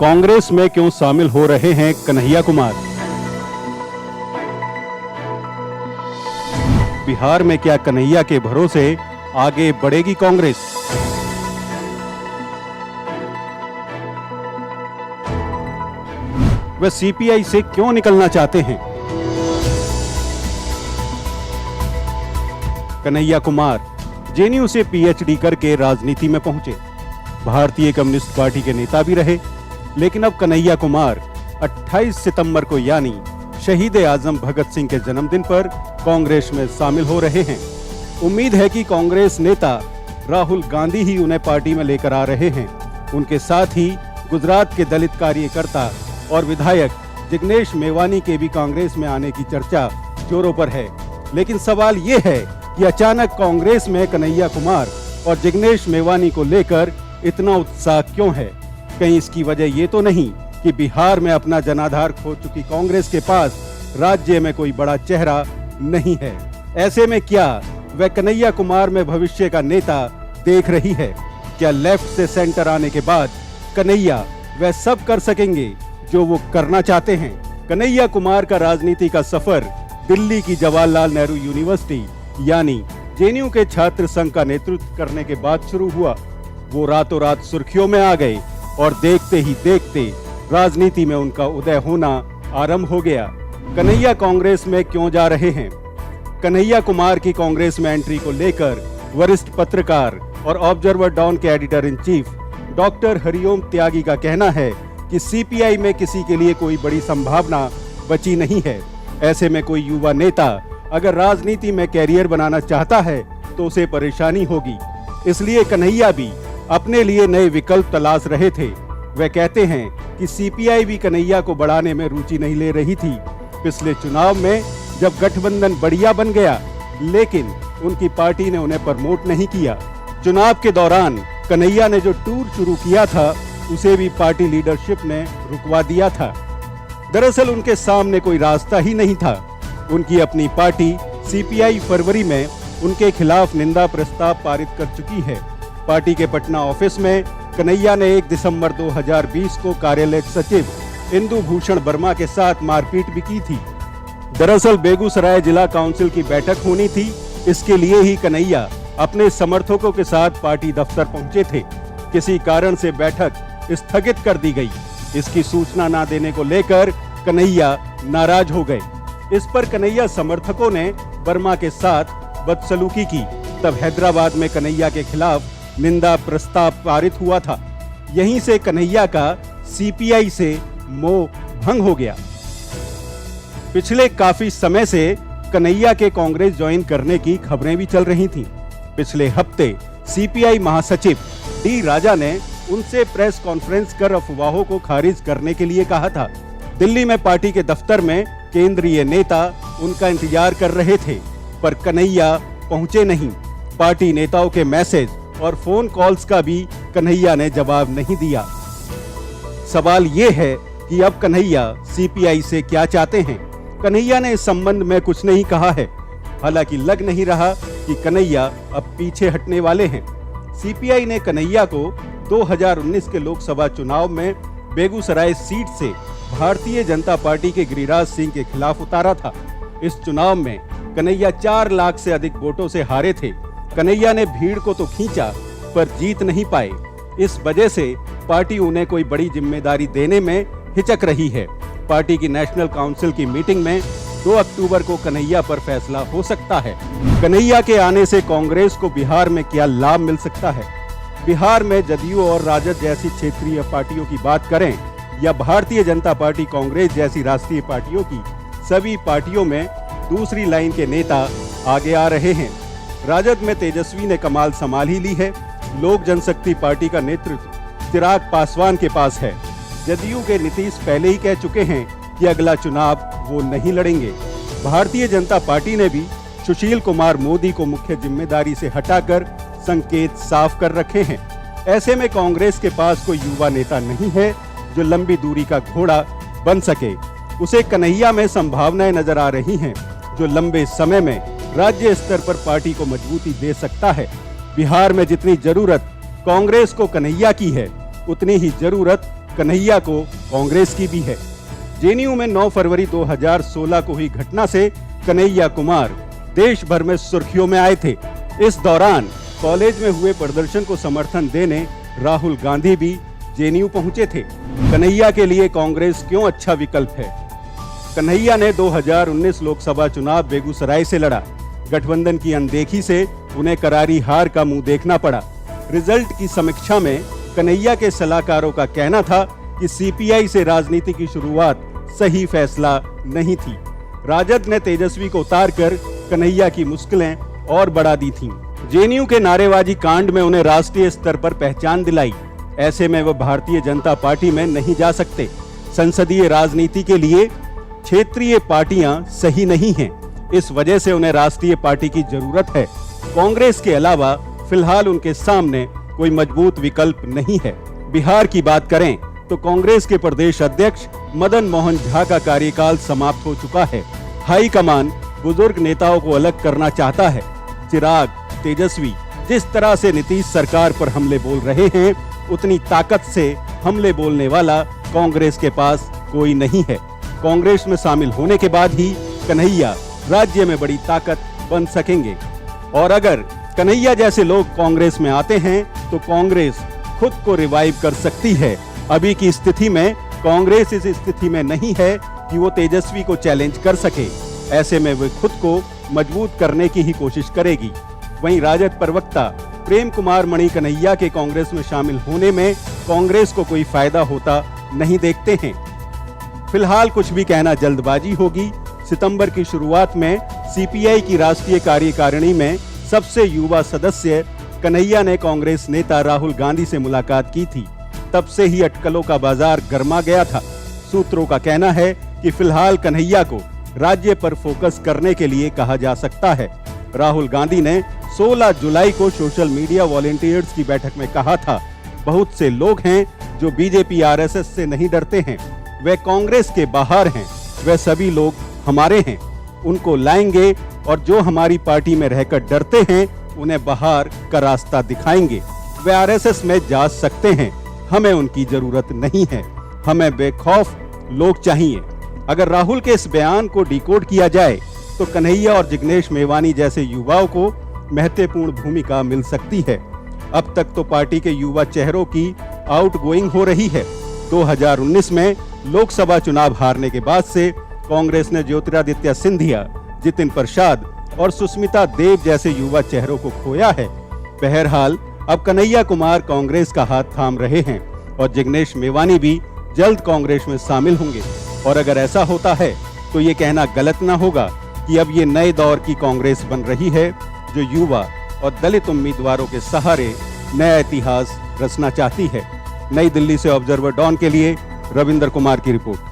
कांग्रेस में क्यों शामिल हो रहे हैं कन्हैया कुमार? बिहार में क्या कन्हैया के भरोसे आगे बढ़ेगी कांग्रेस? वे सीपीआई से क्यों निकलना चाहते हैं? कन्हैया कुमार जेएनयू से पीएचडी करके राजनीति में पहुंचे। भारतीय कम्युनिस्ट पार्टी के नेता भी रहे, लेकिन अब कन्हैया कुमार 28 सितंबर को यानी शहीद आजम भगत सिंह के जन्मदिन पर कांग्रेस में शामिल हो रहे हैं। उम्मीद है कि कांग्रेस नेता राहुल गांधी ही उन्हें पार्टी में लेकर आ रहे हैं। उनके साथ ही गुजरात के दलित कार्यकर्ता और विधायक जिग्नेश मेवानी के भी कांग्रेस में आने की चर्चा जोरों पर है। लेकिन सवाल ये है कि अचानक कांग्रेस में कन्हैया कुमार और जिग्नेश मेवानी को लेकर इतना उत्साह क्यों है? कहीं इसकी वजह ये तो नहीं कि बिहार में अपना जनाधार खो चुकी कांग्रेस के पास राज्य में कोई बड़ा चेहरा नहीं है? ऐसे में क्या वह कन्हैया कुमार में भविष्य का नेता देख रही है? क्या लेफ्ट से सेंटर आने के बाद कन्हैया वह सब कर सकेंगे जो वो करना चाहते हैं? कन्हैया कुमार का राजनीति का सफर दिल्ली की जवाहरलाल नेहरू यूनिवर्सिटी यानी जेएनयू के छात्र संघ का नेतृत्व करने के बाद शुरू हुआ। वो रातों रात सुर्खियों में आ गए और देखते ही देखते राजनीति में उनका उदय होना आरंभ हो गया। कन्हैया कांग्रेस में क्यों जा रहे हैं? कन्हैया कुमार की कांग्रेस में एंट्री को लेकर वरिष्ठ पत्रकार और ऑब्जर्वर डॉन के editor in chief doctor Hariom Tyagi का कहना है कि सीपीआई में किसी के लिए कोई बड़ी संभावना बची नहीं है। ऐसे में कोई युवा नेता अगर राजनीति में कैरियर बनाना चाहता है तो उसे परेशानी होगी। इसलिए कन्हैया भी अपने लिए नए विकल्प तलाश रहे थे। वे कहते हैं कि सीपीआई भी कन्हैया को बढ़ाने में रुचि नहीं ले रही थी। पिछले चुनाव में जब गठबंधन बढ़िया बन गया, लेकिन उनकी पार्टी ने उन्हें प्रमोट नहीं किया। चुनाव के दौरान कन्हैया ने जो टूर शुरू किया था उसे भी पार्टी लीडरशिप ने रुकवा दिया था। दरअसल उनके सामने कोई रास्ता ही नहीं था। उनकी अपनी पार्टी सीपीआई फरवरी में उनके खिलाफ निंदा प्रस्ताव पारित कर चुकी है। पार्टी के पटना ऑफिस में कन्हैया ने 1 दिसंबर 2020 को कार्यालय सचिव इंदु भूषण वर्मा के साथ मारपीट भी की थी। दरअसल बेगूसराय जिला काउंसिल की बैठक होनी थी। इसके लिए ही कन्हैया अपने समर्थकों के साथ पार्टी दफ्तर पहुंचे थे। किसी कारण से बैठक स्थगित कर दी गई। इसकी सूचना न देने को लेकर कन्हैया नाराज हो गए। इस पर कन्हैया समर्थकों ने वर्मा के साथ बदसलूकी की। तब हैदराबाद में कन्हैया के खिलाफ निंदा प्रस्ताव पारित हुआ था। यहीं से कन्हैया का सीपीआई से मोह भंग हो गया। पिछले काफी समय से कन्हैया के कांग्रेस ज्वाइन करने की खबरें भी चल रही थीं। पिछले हफ्ते सीपीआई महासचिव डी राजा ने उनसे प्रेस कॉन्फ्रेंस कर अफवाहों को खारिज करने के लिए कहा था। दिल्ली में पार्टी के दफ्तर में केंद्रीय नेता उनका इंतजार कर रहे थे, पर कन्हैया पहुंचे नहीं। पार्टी नेताओं के मैसेज और फोन कॉल्स का भी कन्हैया ने जवाब नहीं दिया। सवाल ये है कि अब कन्हैया सीपीआई से क्या चाहते हैं? कन्हैया ने इस संबंध में कुछ नहीं कहा है। हालांकि लग नहीं रहा कि कन्हैया अब पीछे हटने वाले हैं। सीपीआई ने कन्हैया को 2019 के लोकसभा चुनाव में बेगूसराय सीट से भारतीय जनता पार्टी के गिरिराज सिंह के खिलाफ उतारा था। इस चुनाव में कन्हैया 4 लाख से अधिक वोटों से हारे थे। कन्हैया ने भीड़ को तो खींचा, पर जीत नहीं पाए। इस वजह से पार्टी उन्हें कोई बड़ी जिम्मेदारी देने में हिचक रही है। पार्टी की नेशनल काउंसिल की मीटिंग में 2 अक्टूबर को कन्हैया पर फैसला हो सकता है। कन्हैया के आने से कांग्रेस को बिहार में क्या लाभ मिल सकता है? बिहार में जदयू और राजद जैसी क्षेत्रीय पार्टियों की बात करें या भारतीय जनता पार्टी कांग्रेस जैसी राष्ट्रीय पार्टियों की, सभी पार्टियों में दूसरी लाइन के नेता आगे आ रहे हैं। राजद में तेजस्वी ने कमाल संभाल ही ली है। लोक जनशक्ति पार्टी का नेतृत्व चिराग पासवान के पास है। जदयू के नीतीश पहले ही कह चुके हैं कि अगला चुनाव वो नहीं लड़ेंगे। भारतीय जनता पार्टी ने भी सुशील कुमार मोदी को मुख्य जिम्मेदारी से हटाकर संकेत साफ कर रखे हैं। ऐसे में कांग्रेस के पास कोई युवा नेता नहीं है जो लंबी दूरी का घोड़ा बन सके। उसे कन्हैया में संभावनाएं नजर आ रही हैं, जो लंबे समय में राज्य स्तर पर पार्टी को मजबूती दे सकता है। बिहार में जितनी जरूरत कांग्रेस को कन्हैया की है, उतनी ही जरूरत कन्हैया को कांग्रेस की भी है। जेएनयू में 9 फरवरी 2016 को हुई घटना से कन्हैया कुमार देश भर में सुर्खियों में आए थे। इस दौरान कॉलेज में हुए प्रदर्शन को समर्थन देने राहुल गांधी भी जेएनयू पहुंचे थे। कन्हैया के लिए कांग्रेस क्यों अच्छा विकल्प है? कन्हैया ने 2019 लोकसभा चुनाव बेगूसराय से लड़ा। गठबंधन की अनदेखी से उन्हें करारी हार का मुंह देखना पड़ा। रिजल्ट की समीक्षा में कन्हैया के सलाहकारों का कहना था कि सीपीआई से राजनीति की शुरुआत सही फैसला नहीं थी। राजद ने तेजस्वी को उतारकर कन्हैया की मुश्किलें और बढ़ा दी थीं। जेएनयू के नारेबाजी कांड में उन्हें राष्ट्रीय स्तर पर पहचान दिलाई। ऐसे में वह भारतीय जनता पार्टी में नहीं जा सकते। संसदीय राजनीति के लिए क्षेत्रीय पार्टियां सही नहीं हैं। इस वजह से उन्हें राष्ट्रीय पार्टी की जरूरत है। कांग्रेस के अलावा फिलहाल उनके सामने कोई मजबूत विकल्प नहीं है। बिहार की बात करें तो कांग्रेस के प्रदेश अध्यक्ष मदन मोहन झा का कार्यकाल समाप्त हो चुका है। हाईकमान बुजुर्ग नेताओं को अलग करना चाहता है। चिराग, तेजस्वी जिस तरह से नीतीश सरकार पर हमले बोल रहे हैं, उतनी ताकत से हमले बोलने वाला कांग्रेस के पास कोई नहीं है। कांग्रेस में शामिल होने के बाद ही कन्हैया राज्य में बड़ी ताकत बन सकेंगे। और अगर कन्हैया जैसे लोग कांग्रेस में आते हैं तो कांग्रेस खुद को रिवाइव कर सकती है। अभी की स्थिति में कांग्रेस इस स्थिति में नहीं है कि वो तेजस्वी को चैलेंज कर सके। ऐसे में वे खुद को मजबूत करने की ही कोशिश करेगी। वहीं राजद प्रवक्ता प्रेम कुमार मणि कन्हैया के कांग्रेस में शामिल होने में कांग्रेस को कोई फायदा होता नहीं देखते हैं। फिलहाल कुछ भी कहना जल्दबाजी होगी। सितंबर की शुरुआत में सीपीआई की राष्ट्रीय कार्यकारिणी में सबसे युवा सदस्य कन्हैया ने कांग्रेस नेता राहुल गांधी से मुलाकात की थी। तब से ही अटकलों का बाजार गर्मा गया था। सूत्रों का कहना है कि फिलहाल कन्हैया को राज्य पर फोकस करने के लिए कहा जा सकता है। राहुल गांधी ने 16 जुलाई को सोशल मीडिया वॉलंटियर्स की बैठक में कहा था, बहुत से लोग हैं जो बीजेपी आरएसएस से नहीं डरते हैं, वे कांग्रेस के बाहर हैं, वे सभी लोग हमारे हैं, उनको लाएंगे और जो हमारी पार्टी में रहकर डरते हैं उन्हें बाहर का रास्ता दिखाएंगे। वे आरएसएस में जा सकते हैं, हमें उनकी जरूरत नहीं है, हमें बेखौफ लोग चाहिए। अगर राहुल के इस बयान को डिकोड किया जाए तो कन्हैया और जिग्नेश मेवानी जैसे युवाओं को महत्वपूर्ण भूमिका मिल सकती है। अब तक तो पार्टी के युवा चेहरों की आउटगोइंग हो रही है। 2019 में लोकसभा चुनाव हारने के बाद से कांग्रेस ने ज्योतिरादित्य सिंधिया, जितिन प्रसाद और सुष्मिता देव जैसे युवा चेहरों को खोया है। बहरहाल अब कन्हैया कुमार कांग्रेस का हाथ थाम रहे हैं और जिग्नेश मेवानी भी जल्द कांग्रेस में शामिल होंगे। और अगर ऐसा होता है तो ये कहना गलत ना होगा कि अब ये नए दौर की कांग्रेस बन रही है जो युवा और दलित उम्मीदवारों के सहारे नया इतिहास रचना चाहती है। नई दिल्ली से ऑब्जर्वर डॉन के लिए रविंद्र कुमार की रिपोर्ट।